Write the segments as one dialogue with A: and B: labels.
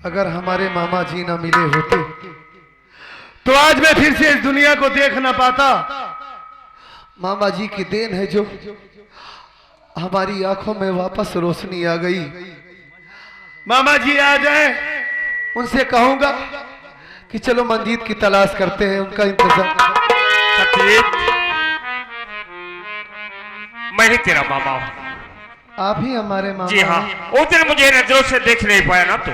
A: अगर हमारे मामा जी ना मिले होते तो आज मैं फिर से इस दुनिया को देख ना पाता। मामा जी की देन है जो हमारी आंखों में वापस रोशनी आ गई। मामा जी आ जाए, उनसे कहूंगा कि चलो मंजीत की तलाश करते हैं, उनका इंतजार।
B: सत्यजीत, मैं ही तेरा मामा हूँ।
A: आप ही हमारे मामा?
B: जी हाँ, उस दिन मुझे नजरों से देख नहीं पाया ना, तो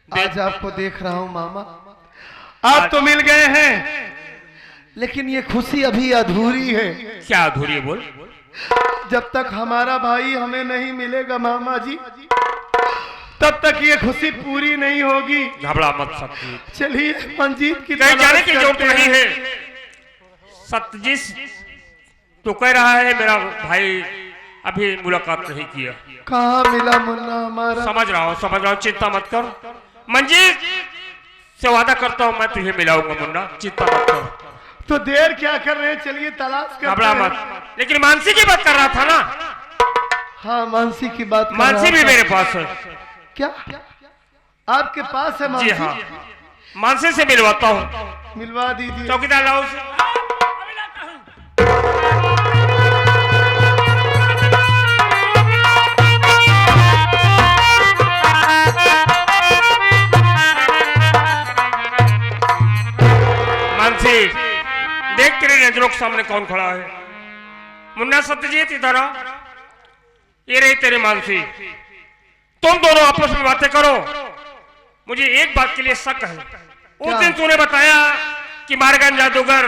A: आज आपको देख रहा हूँ मामा। आप तो मिल गए हैं, लेकिन ये खुशी अभी अधूरी है।
B: क्या अधूरी है बोल?
A: जब तक हमारा भाई हमें नहीं मिलेगा मामा जी, तब तक ये खुशी पूरी नहीं होगी।
B: घबरा मत सत्यजीत,
A: चलिए मंजीत की
B: कहीं जाने
A: तलाश
B: की जरूरत
A: करते
B: नहीं
A: हैं।
B: है। सत्यजीत तो कह रहा है मेरा भाई अभी मुलाकात नहीं किया।
A: कहाँ मिला मुन्ना हमारा?
B: समझ रहा हूँ, चिंता मत कर। मंजीत से वादा करता हूँ मैं तुझे मिलाऊंगा मुन्ना, चिंता मत कर।
A: तो देर क्या कर रहे हैं, चलिए तलाश करते
B: घबरा
A: हैं।
B: मत। लेकिन मानसी की बात कर रहा था ना?
A: हाँ, मानसी की बात कर
B: मानसी
A: रहा
B: भी
A: था।
B: मेरे पास है।
A: क्या आपके पास है मानसी?
B: जी हाँ, मानसी से मिलवाता हूँ।
A: मिलवा दीजिए।
B: चौकीदार लाओ उसे। मानसी, देख तेरे नजरों के सामने कौन खड़ा है। मुन्ना, सत्यजीत इधर आ। ये रही तेरी मानसी। तुम दोनों आपस में बातें करो। मुझे एक बात के लिए शक है। उस दिन तूने बताया कि मारगन जादूगर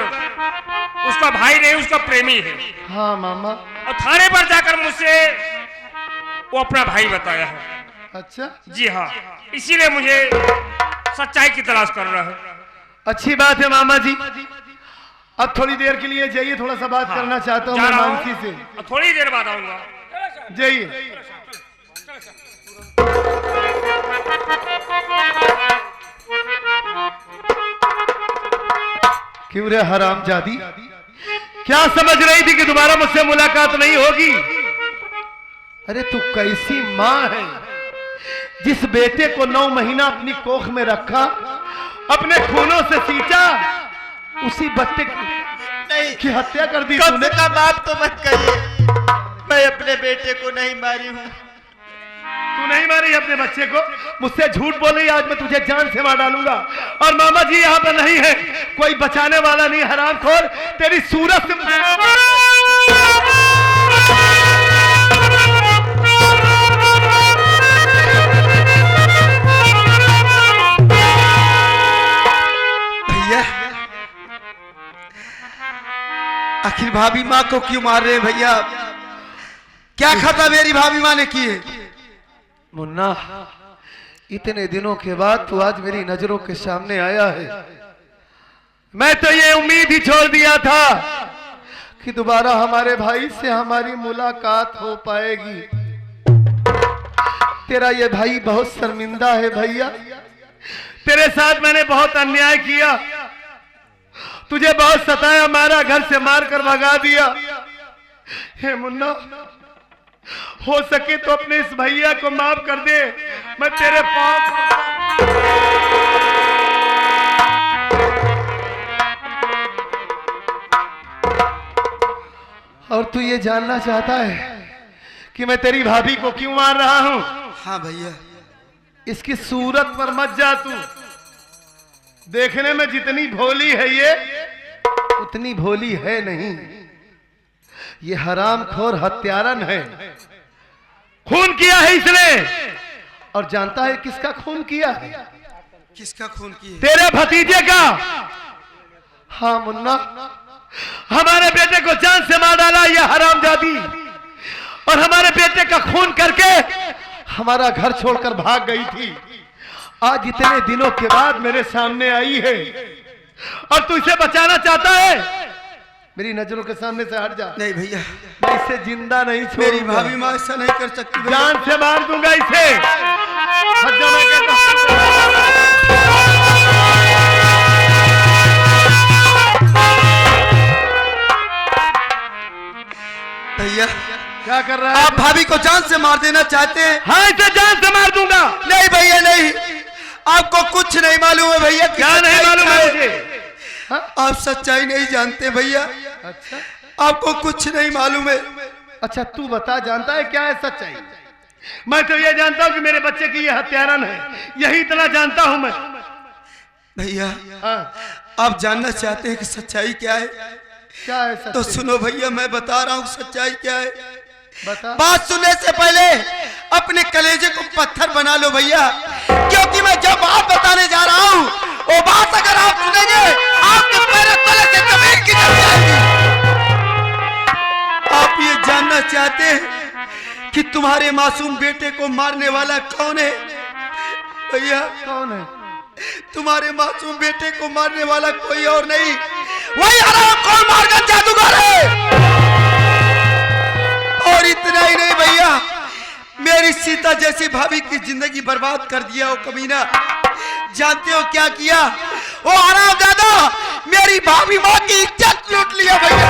B: उसका भाई नहीं, उसका प्रेमी है।
A: हाँ मामा।
B: और थाने पर जाकर मुझसे वो अपना भाई बताया है।
A: अच्छा,
B: जी हाँ, इसीलिए मुझे सच्चाई की तलाश कर रहा है।
A: अच्छी बात है मामा जी। अब थोड़ी देर के लिए जाइए, थोड़ा सा बात करना चाहता हूँ
B: जा
A: मैं
B: रहा हूं।
A: मानसी से।
B: थोड़ी देर बाद आऊंगा।
A: जाइए। क्यों रे हरामजादी, क्या समझ रही थी कि दोबारा मुझसे मुलाकात नहीं होगी? अरे तू कैसी माँ है, जिस बेटे को 9 महीना अपनी कोख में रखा, अपने खूनों से सींचा, उसी बच्चे की हत्या कर दी तूने।
C: कम बात तो मत करिए, मैं अपने बेटे को नहीं मारी हूँ।
A: तू नहीं मारी अपने बच्चे को? मुझसे झूठ बोल रही, आज मैं तुझे जान से मार डालूंगा। और मामा जी यहाँ पर नहीं है, कोई बचाने वाला नहीं। हरामखोर, तेरी सूरत से
C: भैया, आखिर भाभी माँ को क्यों मार रहे हैं भैया? क्या खता मेरी भाभी माँ ने की है?
A: मुन्ना, इतने दिनों के बाद तू आज मेरी नजरों के सामने आया है। मैं तो ये उम्मीद ही छोड़ दिया था कि दोबारा हमारे भाई से हमारी मुलाकात हो पाएगी। तेरा ये भाई बहुत शर्मिंदा है भैया। तेरे साथ मैंने बहुत अन्याय किया, तुझे बहुत सताया, मारा, घर से मार कर भगा दिया। हे मुन्ना, हो सके तो अपने इस भैया को माफ कर दे। मैं तेरे पास और तू ये जानना चाहता है कि मैं तेरी भाभी को क्यों मार रहा हूं?
C: हाँ भैया।
A: इसकी सूरत पर मत जा तू। देखने में जितनी भोली है ये, उतनी भोली है नहीं। ये हरामखोर हत्यारन है। खून किया है इसने, और जानता है किसका खून किया है?
C: किसका खून किया?
A: तेरे भतीजे का। हाँ मुन्ना, हमारे बेटे को जान से मार डाला ये हरामजादी, और हमारे बेटे का खून करके हमारा घर छोड़कर भाग गई थी। आज इतने दिनों के बाद मेरे सामने आई है, और तू इसे बचाना चाहता है। मेरी नजरों के सामने से हट जा।
C: नहीं भैया,
A: मैं इसे जिंदा नहीं
C: मेरी
A: छोड़ूंगा।
C: भाभी माँ ऐसा नहीं कर सकती भैया।
A: जान से मार दूंगा इसे। हट जा, मैं कहता हूं।
C: भैया,
A: क्या कर रहा है?
C: आप भाभी को जान से मार देना चाहते हैं?
A: हाँ, इसे जान से मार दूंगा।
C: नहीं भैया नहीं, आपको कुछ नहीं मालूम है भैया।
A: क्या नहीं मालूम है मुझे? हाँ?
C: आप सच्चाई नहीं जानते भैया।
A: अच्छा
C: आपको कुछ नहीं मालूम है।
A: अच्छा तू बता, जानता है क्या है सच्चाई? मैं तो ये जानता हूँ कि मेरे बच्चे की ये हत्यारन है, यही इतना जानता हूँ मैं।
C: भैया
A: हाँ
C: आप जानना चाहते हैं कि सच्चाई क्या है?
A: क्या है सच्चाई?
C: तो सुनो भैया, मैं बता रहा हूँ सच्चाई क्या है।
A: बता।
C: बात सुनने से पहले अपने कलेजे को पत्थर बना लो भैया, क्योंकि मैं जो बात बताने जा रहा हूँ वो बात अगर आप सुनेंगे आपके पैर तले से जमीन की जम जाएगी। आप ये जानना चाहते हैं कि तुम्हारे मासूम बेटे को मारने वाला कौन है? भैया
A: कौन है?
C: तुम्हारे मासूम बेटे को मारने वाला कोई और नहीं, वही हराम कौन मारकर जादूगर है। और इतना ही नहीं भैया, मेरी सीता जैसी भाभी की जिंदगी बर्बाद कर दिया वो कमीना। जानते हो क्या किया? वो हरामजादा मेरी भाभी माँ की इज्जत लूट लिया भैया।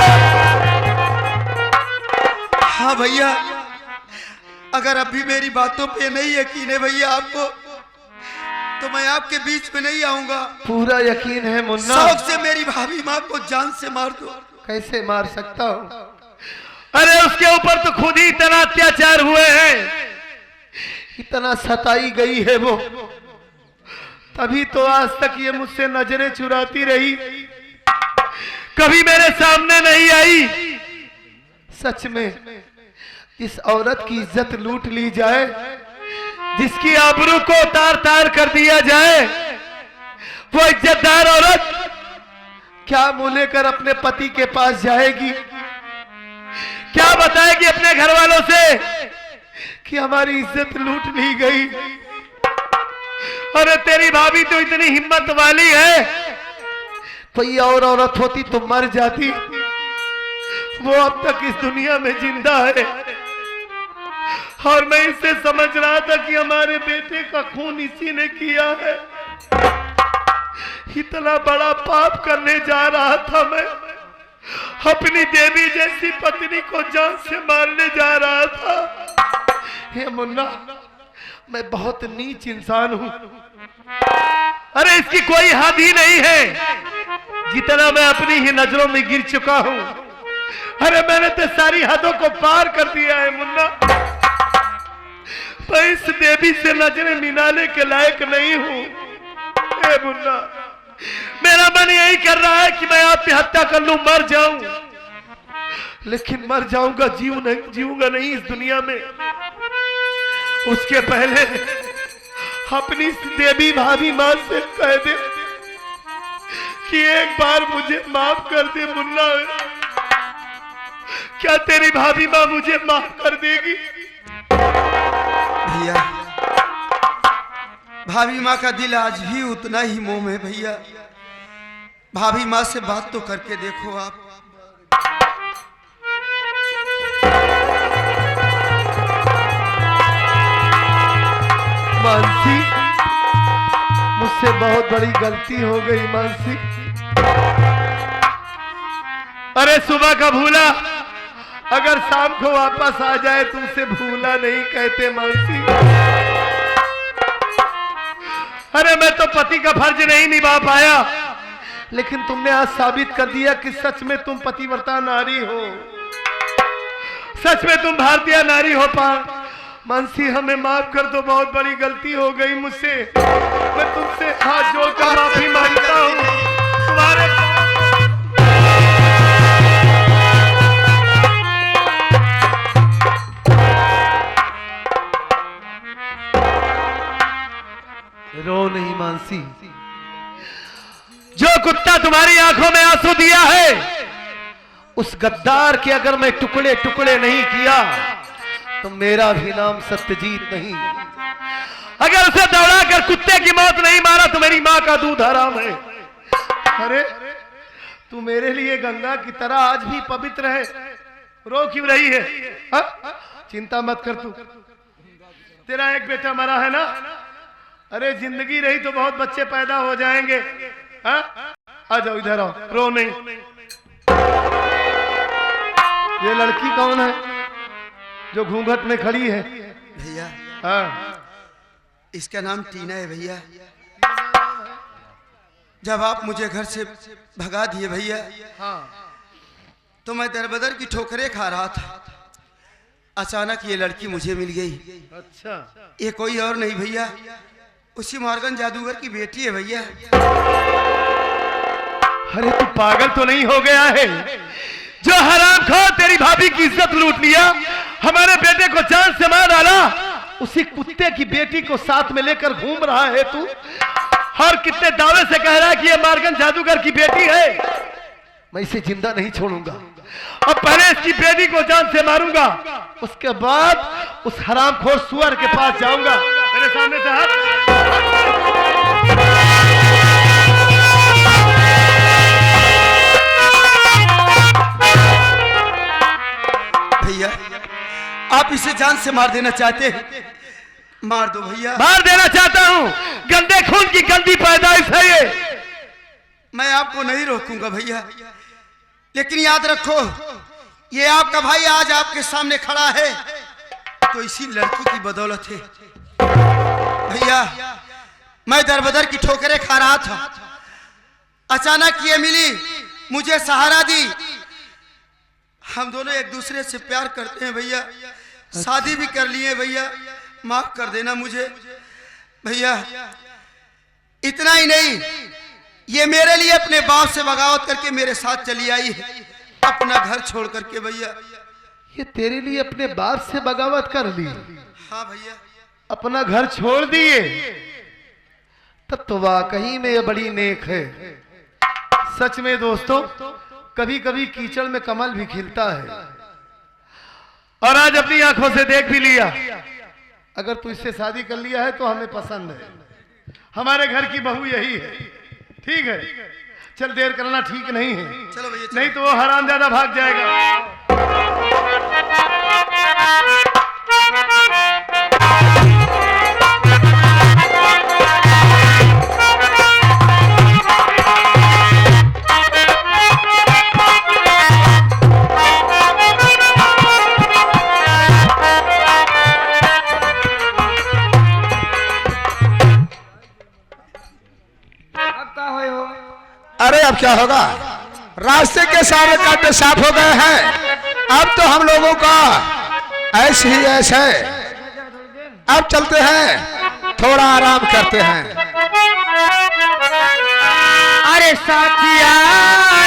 C: हाँ भैया, अगर अभी मेरी बातों पे नहीं यकीन है भैया आपको, तो मैं आपके बीच में नहीं आऊंगा।
A: पूरा यकीन है मुन्ना?
C: शौक से मेरी भाभी माँ को जान से मार दो।
A: कैसे मार सकता हूँ? अरे उसके ऊपर तो खुद ही इतना अत्याचार हुए हैं, इतना सताई गई है वो, तभी तो आज तक ये मुझसे नजरें चुराती रही, कभी मेरे सामने नहीं आई। सच में जिस औरत की इज्जत लूट ली जाए, जिसकी आबरू को तार तार कर दिया जाए, वो इज्जतदार औरत क्या मुंह लेकर अपने पति के पास जाएगी? क्या बताएगी अपने घर वालों से कि हमारी इज्जत लूट ली गई? अरे तेरी भाभी तो इतनी हिम्मत वाली है, कोई और औरत होती तो मर जाती, वो अब तक इस दुनिया में जिंदा है। और मैं इससे समझ रहा था कि हमारे बेटे का खून इसी ने किया है। इतना बड़ा पाप करने जा रहा था मैं, अपनी देवी जैसी पत्नी को जान से मारने जा रहा था। हे मुन्ना, मैं बहुत नीच इंसान हूं। अरे इसकी कोई हद ही नहीं है, जितना मैं अपनी ही नजरों में गिर चुका हूं। अरे मैंने तो सारी हदों को पार कर दिया है मुन्ना। मैं इस देवी से नजरें मिलाने के लायक नहीं हूं। हे मुन्ना, मेरा मन यही कर रहा है कि मैं आपकी हत्या कर लूं, मर जाऊं, लेकिन मर जाऊंगा, जीऊंगा नहीं इस दुनिया में। उसके पहले अपनी देवी भाभी मां से कह दे कि एक बार मुझे माफ कर दे मुन्ना। क्या तेरी भाभी मां मुझे माफ कर देगी?
C: भैया, भाभी माँ का दिल आज भी उतना ही मोह में भैया। भाभी माँ से बात तो करके देखो आप।
A: मानसी, मुझसे बहुत बड़ी गलती हो गई मानसी। अरे सुबह का भूला अगर शाम को वापस आ जाए तुमसे भूला नहीं कहते मानसी। अरे मैं तो पति का फर्ज नहीं निभा पाया, लेकिन तुमने आज साबित कर दिया कि सच में तुम पतिव्रता नारी हो, सच में तुम भारतीय नारी हो। मानसी, हमें माफ कर दो, बहुत बड़ी गलती हो गई मुझसे। मैं तुमसे हाथ जोड़कर माफी मांगता हूँ। तुम्हारे रो नहीं मानसी, जो कुत्ता तुम्हारी आंखों में आंसू दिया है, उस गद्दार के अगर मैं टुकड़े टुकड़े नहीं किया तो मेरा भी नाम सत्यजीत नहीं। अगर उसे दौड़ाकर कुत्ते की मौत नहीं मारा तो मेरी मां का दूध हराम है। अरे तू मेरे लिए गंगा की तरह आज भी पवित्र है, रो क्यों रही है? हा? चिंता मत कर तू, तेरा एक बेटा मरा है ना। अरे जिंदगी रही तो बहुत बच्चे पैदा हो जाएंगे। हा? आ जाओ इधर आओ, रो नहीं। ये लड़की कौन है जो घूंघट में खड़ी है?
C: भैया,
A: हाँ,
C: इसका नाम टीना है भैया। जब आप मुझे घर से भगा दिए भैया,
A: हाँ
C: तो मैं दरबदर की ठोकरें खा रहा था। अचानक ये लड़की मुझे मिल गई।
A: अच्छा,
C: ये कोई और नहीं भैया, उसी मॉर्गन जादूगर की बेटी है भैया।
A: अरे तू पागल तो नहीं हो गया है? जो हरामखोर तेरी भाभी की इज्जत लूट लिया, हमारे बेटे को जान से मार डाला, उसी कुत्ते की बेटी को साथ में लेकर घूम रहा है तू, और कितने दावे से कह रहा है कि ये मार्गन जादूगर की बेटी है। मैं इसे जिंदा नहीं छोड़ूंगा। अब पहले इसकी बेटी को जान से मारूंगा, उसके बाद उस हरामखोर सुअर के पास जाऊंगा। मेरे सामने से हट।
C: भैया आप इसे जान से मार देना चाहते हैं, मार दो भैया।
A: मार देना चाहता हूं, गंदे खून की गंदी पैदाइश है ये।
C: मैं आपको नहीं रोकूंगा भैया, लेकिन याद रखो ये आपका भाई आज आपके सामने खड़ा है तो इसी लड़की की बदौलत है। भैया मैं दरबदर की ठोकरें खा रहा था, अचानक ये मिली, मुझे सहारा दी। हम दोनों एक दूसरे से प्यार करते हैं भैया, शादी भी कर लिए भैया, माफ कर देना मुझे भैया। इतना ही नहीं, ये मेरे लिए अपने बाप से बगावत करके मेरे साथ चली आई है, अपना घर छोड़ करके भैया।
A: ये तेरे लिए अपने बाप से बगावत कर ली?
C: हाँ भैया।
A: अपना घर छोड़ दिए? तब तो वाकई में ये बड़ी नेक है। सच में दोस्तों, कभी कभी कीचड़ में कमल भी खिलता है, और आज अपनी आंखों से देख भी लिया। अगर तू इससे शादी कर लिया है तो हमें पसंद है, हमारे घर की बहू यही है। ठीक है, चल, देर करना ठीक नहीं है।
C: चलो भैया, चलो।
A: नहीं तो वो हरामजादा भाग जाएगा।
D: अरे अब क्या होगा, रास्ते के सारे कांटे साफ हो गए हैं। अब तो हम लोगों का ऐसे ही ऐसे है। अब चलते हैं, थोड़ा आराम करते हैं।
B: अरे साथिया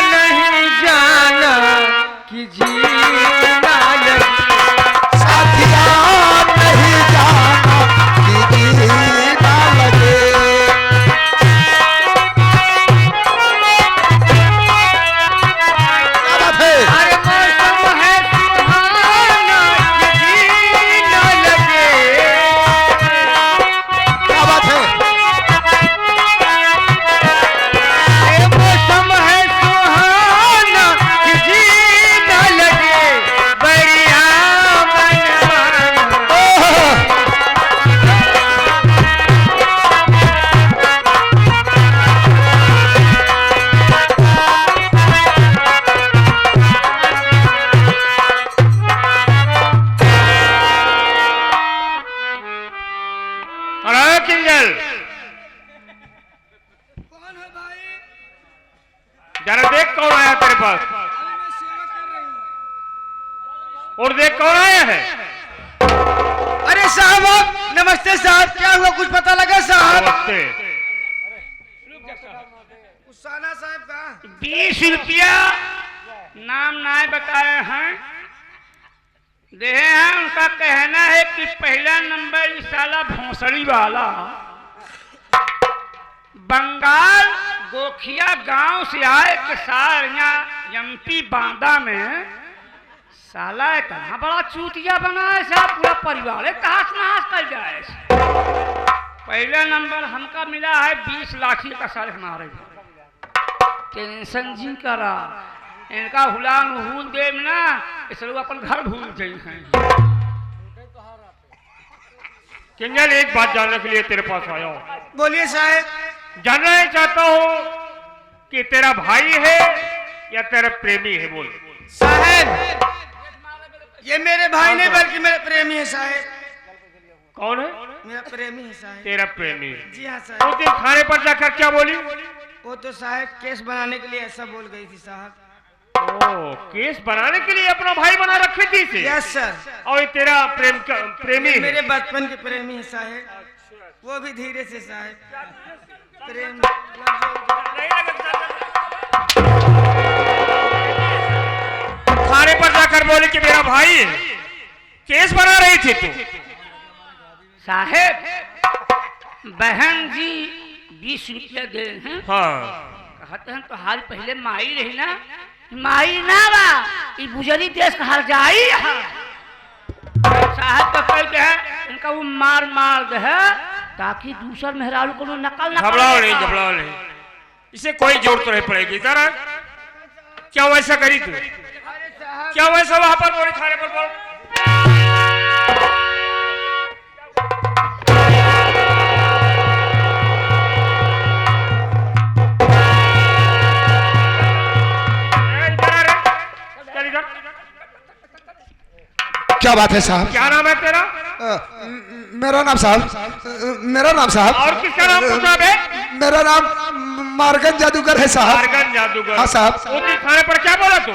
B: नहीं जाना कि जीना लगी,
D: साथिया नहीं जाना कि जीना लगे।
B: अरे मौसम है सुहाना कि जीना लगे।
D: क्या बात है?
B: अरे मौसम है सुहाना कि जीना लगे, बढ़िया मनमाना। अरे किंजल, जरा देख कौन आया तेरे पास, और देख कौन आया है।
C: अरे साहब आप, नमस्ते साहब, क्या हुआ, कुछ पता लगा साहब?
B: नमस्ते।
C: उसाना साहब का
B: 20 रुपया नाम ना बताए हैं, दे हैं। उनका कहना है कि पहला नंबर इस साला भोसड़ी वाला बंगाल गोखिया गांव से आए के सार यहाँ एमपी बांदा में साला इतना बड़ा चूतिया बना है साहब, पूरा परिवार तहस नहस कर जाए। पहला नंबर हमका मिला है 20 लाख का साल हमारे। टेंशन जी करा, इनका हुलान हुल देव ना, इस लोग अपन घर भूल गए हैं। किंजल, एक बात जानने के लिए तेरे पास आया हूं।
C: बोलिए साहब।
B: जानना ही चाहता हूं कि तेरा भाई है या तेरा प्रेमी है, बोल।
C: साहब ये मेरे भाई नहीं बल्कि मेरे प्रेमी है साहब।
B: कौन है?
C: मेरा प्रेमी है साहब।
B: तेरा प्रेमी?
C: जी हाँ साहब।
B: उस दिन खाने पर जाकर क्या बोली?
E: वो तो साहब केस बनाने के लिए ऐसा बोल गई थी साहब।
B: ओ, केस बनाने के लिए अपना भाई बना रखे थी इसे?
E: Yes sir.
B: और ये तेरा प्रेमी है?
E: मेरे बचपन के प्रेमी है साहब, वो भी धीरे से साहब प्रेम।
B: थाने पर जाकर बोले कि मेरा भाई है, केस बना रही थी तू?
F: साहेब बहन जी 20 रुपया दे हैं।
B: हाँ।
F: कहते हैं तो हाल पहले माई रही ना, माई ना बा ये बुजरी देश का हाल जाई है। साहब तो कह दे इनका वो मार दे है ताकि दूसर मेहरारू को नकल ना
B: घबराओ नहीं, इसे कोई जरूरत नहीं पड़ेगी। जरा क्या वैसा करी तू? क्या वैसा वहां पर बोली थाने पर बोल?
D: क्या बात है साहब?
B: क्या नाम है तेरा?
D: मेरा नाम साहब
B: और किसका नाम पूछा बे?
D: मेरा नाम मार्गन जादूगर है साहब।
B: मार्गन जादूगर?
D: हाँ साहब।
B: उसी थाने पर क्या बोला तू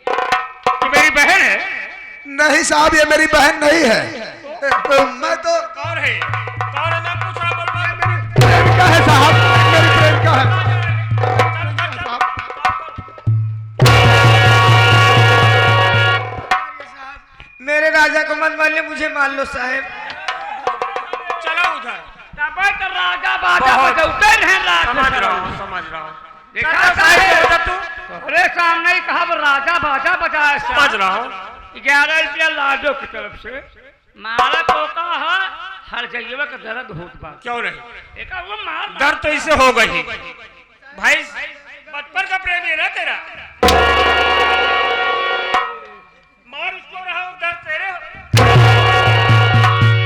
B: कि मेरी बहन है?
D: नहीं साहब, ये मेरी बहन नहीं है। मैं तो
B: कौन है? कौन है? मैं पूछ रहा बोल।
D: मेरी प्रेमिका है साहब, मेरी प्रेमिका है।
E: मेरे राजा को मत मान ले, मुझे मान लो साहब।
B: चलो उधर।
F: राजा बाजा बजौते हैं
B: समझ रहा हूँ।
F: देखा साहब अरे सामने ही कहा वो राजा बाजा बजाए।
B: समझ रहा हूँ।
F: 11 रुपया लाडो की तरफ से मारा पोता है हर जगह का दर्द होत बा।
B: क्यों नहीं?
F: एक वो मार
B: दर्द तो इसे हो गई भाई, बचपन का प्रेमी है ना तेरा। मार उसको रहा हूँ, दर्द तेरे हो।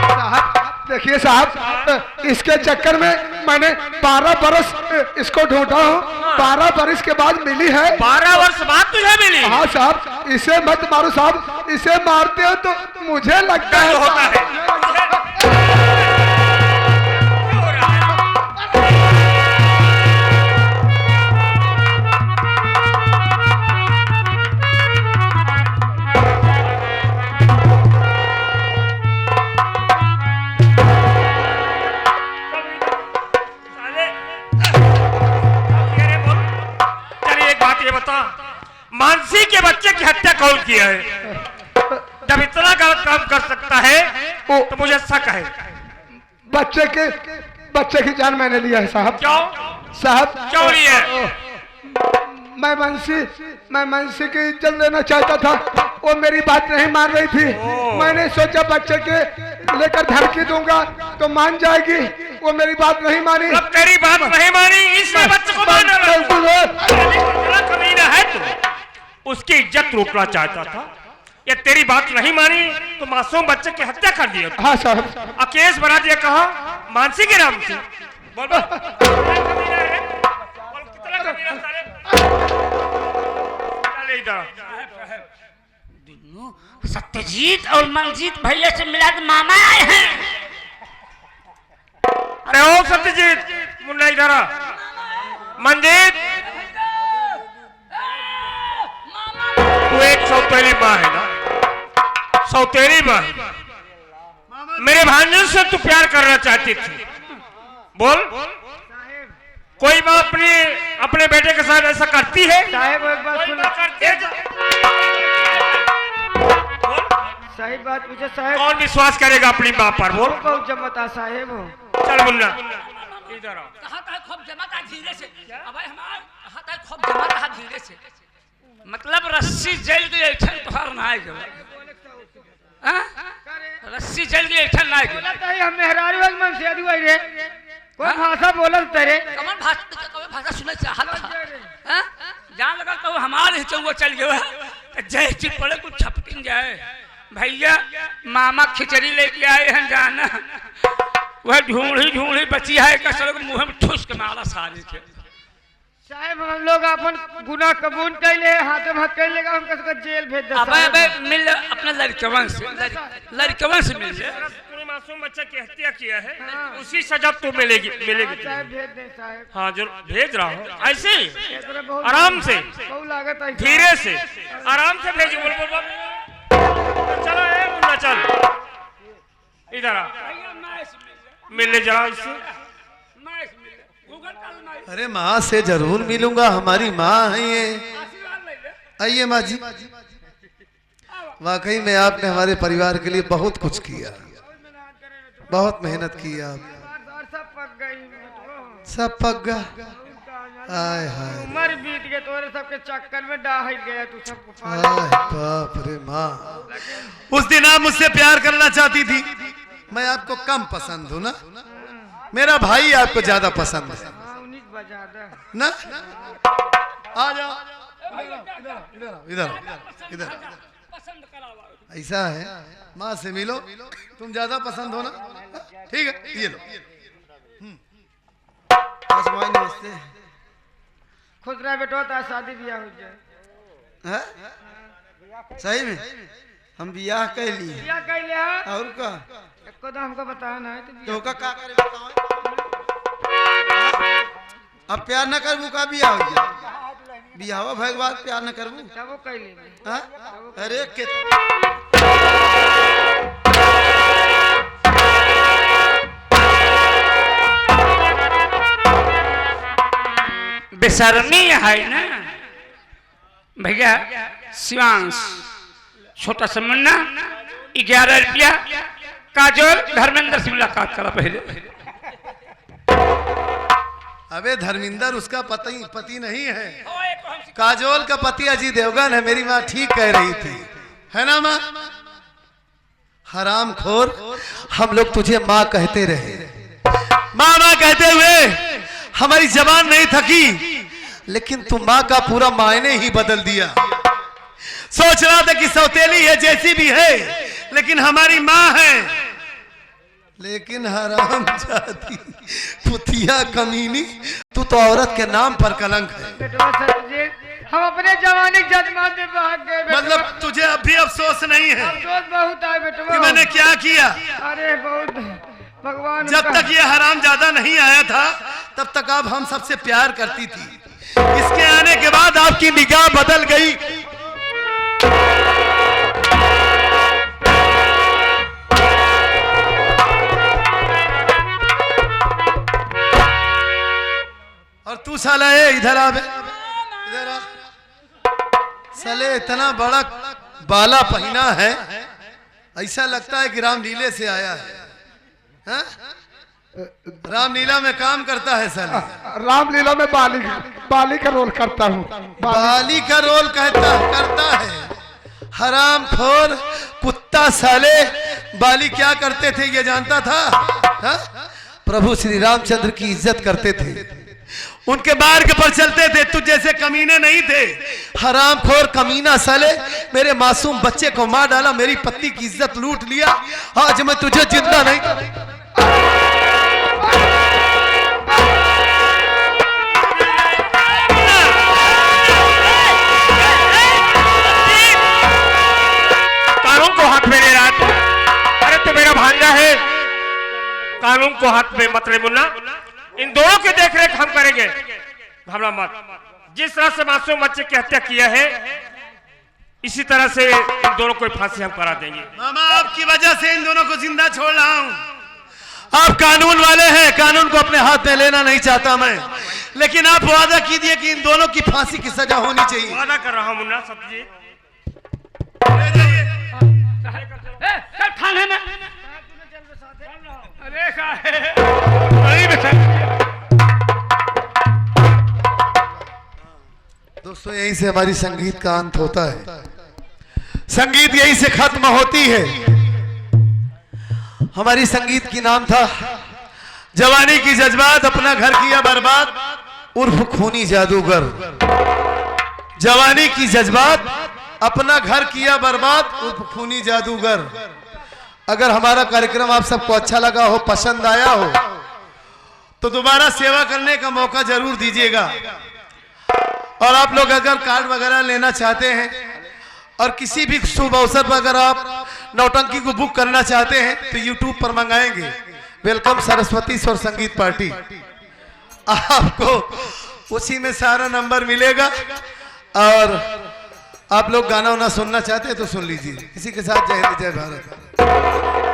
D: साहब देखिए साहब, इसके चक्कर में मैंने 12 बरस इसको ढूंढा हूँ। 12 बरस के बाद मिली है।
B: 12 वर्ष बाद तुझे मिली?
D: हाँ साहब, इसे मत मारो साहब, इसे मारते हो तो मुझे लगता है
B: होता है। मानसी के बच्चे की हत्या कौन किया है? जब इतना गलत काम कर सकता है तो मुझे शक है।
D: बच्चे की जान मैंने लिया है साहब।
B: क्यों
D: साहब?
B: क्यों लिया?
D: मैं मनसी की इज्जत लेना चाहता था, वो मेरी बात नहीं मान रही थी। मैंने सोचा बच्चे के लेकर धमकी दूंगा तो मान जाएगी, वो मेरी बात नहीं मानी।
B: अब तेरी बात नहीं मानी इसलिए बच्चे को मार रहा कमीना है तू। उसकी इज्जत लूटना चाहता था, ये तेरी बात नहीं मानी तो मासूम बच्चे की हत्या कर दिया।
D: हाँ साहब।
B: केस बना दिया। कहा? मानसी के नाम से। बोल कमीना है? बोल कितना कमीना साले? चले इधर।
F: सत्यजीत और मनजीत भैया से मिला के मामा आए हैं।
B: अरे ओ सत्यजीत, मुन्ना इधर आ। मनजीत, तू एक सौतेली माँ है ना? सौतेली माँ। मेरे भांजे से तू प्यार करना चाहती थी, बोल। कोई माँ अपने बेटे के साथ ऐसा करती है?
E: साहब एक बात सुनो।
B: करती है?
E: सही बात पूछो साहब।
B: कौन विश्वास करेगा अपनी माँ पर? बोल।
E: बहुत जमता साहेब हो।
B: चल मुन्ना इधर आओ।
F: कहा था खूब जमा था धीरे से। अब हमारा कहा था खूब जमा था धीरे से। मतलब रस्सी जल गई ऐठन तोहार ना आए गए। हां रस्सी जल गई ऐठन ना आए गए।
E: बोलत है हम मेहरारू एक मन से दुआई रे। कोई भाषा बोलत तेरे।
F: कमन भाषा सुने चाहत था। हां जान लगा तो हमारे चौवा चल गया। जय जी पड़े कुछ छपटिन जाए। भैया मामा खिचड़ी लेके आए हैं जाना। वह ढूंढी बची है कसर को मुंह में ठूस के मारा सारे के।
E: साहब हम लोग अपन गुनाह कबूल कैले, हाथ में हाथ कर लेगा, हम कसका जेल भेज दे।
F: अबे मिल अपने लड़कवन से मिल ले।
B: मासूम बच्चे की हत्या किया है उसी सजा तो मिलेगी मिलेगी
E: साहब भेज दे साहब।
B: हाँ जो भेज रहा हूँ ऐसे ही
E: एकरा बहुत
B: आराम से
E: बहुत लागत है
B: धीरे से आराम से भेजो बोल बोल चलो मुन्ना चल इधर आ मिलने जरा इससे
A: अरे माँ से जरूर मिलूंगा, हमारी माँ है ये। आइए माँ जी, वाकई में आपने हमारे परिवार के लिए बहुत कुछ किया, बहुत मेहनत की आप।
E: सब पक गई बेटवा।
A: सब पक गया। आय हाय
E: उम्र बीत गए तोरे सबके चक्कर में डाह गया तू सबको
A: आय बाप रे माँ, उस दिन आप मुझसे प्यार करना चाहती थी, मैं आपको कम पसंद हूँ ना, मेरा भाई आपको ज्यादा पसंद है
E: बजा दे
A: ना। आ जाओ इधर इधर इधर। ऐसा है, माँ से मिलो, तुम ज्यादा पसंद हो ना, ठीक है ये लो।
C: नमस्ते।
E: खुश रह बेटो ता शादी ब्याह हो जाए।
C: हैं? सही में हम बियाह कैली
E: ब्याह कैले है
C: और का
E: एको तो हमको बताया ना
C: तो का करे बताओ। अब प्यार न करबू का बियाह हो जाए, बियाह भइल बाद प्यार न करबू।
E: तब वो कैले
C: हाँ? अरे के
F: बेशर्मी है ना भैया। शिवांश छोटा सा मुन्ना 11 रुपया काजोल धर्मेंद्र से मुलाकात करा पहले।
A: अबे धर्मिंदर उसका पति नहीं है, काजोल का पति अजय देवगन है। मेरी माँ ठीक कह रही थी, है ना माँ? हरामखोर, हम लोग तुझे माँ कहते रहे, माँ माँ कहते हुए हमारी जबान नहीं थकी, लेकिन तू माँ का पूरा मायने ही बदल दिया। सोच रहा था कि सौतेली है जैसी भी है, लेकिन हमारी माँ है। लेकिन हराम जाती पुतिया कमीनी, तू तो औरत के नाम पर कलंक है।
E: बेटवा सत्यजीत हम अपने जवानी जजमान में भाग गए बेटवा।
A: मतलब तुझे अब भी अफसोस नहीं है
E: अफसोस बहुत है बेटवा
A: कि मैंने क्या किया?
E: अरे बहुत भगवान
A: जब तक ये हराम ज्यादा नहीं आया था तब तक आप हम सबसे प्यार करती थी, इसके आने के बाद आपकी निगाह बदल गई। और तू साला इधर आ बे, इधर आ। साले इतना बड़ा बाला पहना है, ऐसा लगता है कि रामलीले से आया है। हाँ? रामलीला में काम करता है साले।
D: रामलीला में बाली का रोल करता हूँ।
A: बाली का रोल करता है। हरामखोर कुत्ता साले, बाली क्या करते थे ये जानता था? हा? प्रभु श्री रामचंद्र की इज्जत करते थे, उनके मार्ग पर चलते थे, तुझ जैसे कमीने नहीं थे। हरामखोर कमीना साले, मेरे मासूम बच्चे को मार डाला, मेरी पत्नी की इज्जत लूट लिया। आज मैं तुझे जिंदा नहीं
B: कानून को हाथ में ले रहा है। अरे तो मेरा भांजा है, कानून को हाथ में मत ले मुन्ना। इन दोनों की देखरेख हम करेंगे, घबरा मत। जिस तरह से मासूम बच्चे की हत्या किया है, इसी तरह से इन दोनों को फांसी हम करा देंगे।
A: मामा, आपकी वजह से इन दोनों को जिंदा छोड़ रहा हूँ। आप कानून वाले हैं, कानून को अपने हाथ में लेना नहीं चाहता मैं, लेकिन आप वादा कीजिए कि इन दोनों की फांसी की सजा होनी चाहिए।
B: वादा कर रहा हूँ मुन्ना सत्यजीत।
F: थाने में अरे
A: दोस्तों, यहीं से हमारी संगीत का अंत होता है, संगीत यहीं से खत्म होती है। हमारी संगीत की नाम था जवानी की जज्बात, अपना घर किया बर्बाद, उर्फ खूनी जादूगर। जवानी की जज्बात, अपना घर किया बर्बाद, उर्फ खूनी जादूगर। अगर हमारा कार्यक्रम आप सबको अच्छा लगा हो, पसंद आया हो, तो दोबारा सेवा करने का मौका जरूर दीजिएगा। और आप लोग अगर कार्ड वगैरह लेना चाहते हैं और किसी भी शुभ अवसर पर अगर आप नौटंकी को बुक करना चाहते हैं तो यूट्यूब पर मंगाएंगे, वेलकम सरस्वती स्वर संगीत पार्टी। आपको उसी में सारा नंबर मिलेगा। और आप लोग गाना वाना सुनना चाहते हैं तो सुन लीजिए। इसी के साथ जय हिंद जय भारत।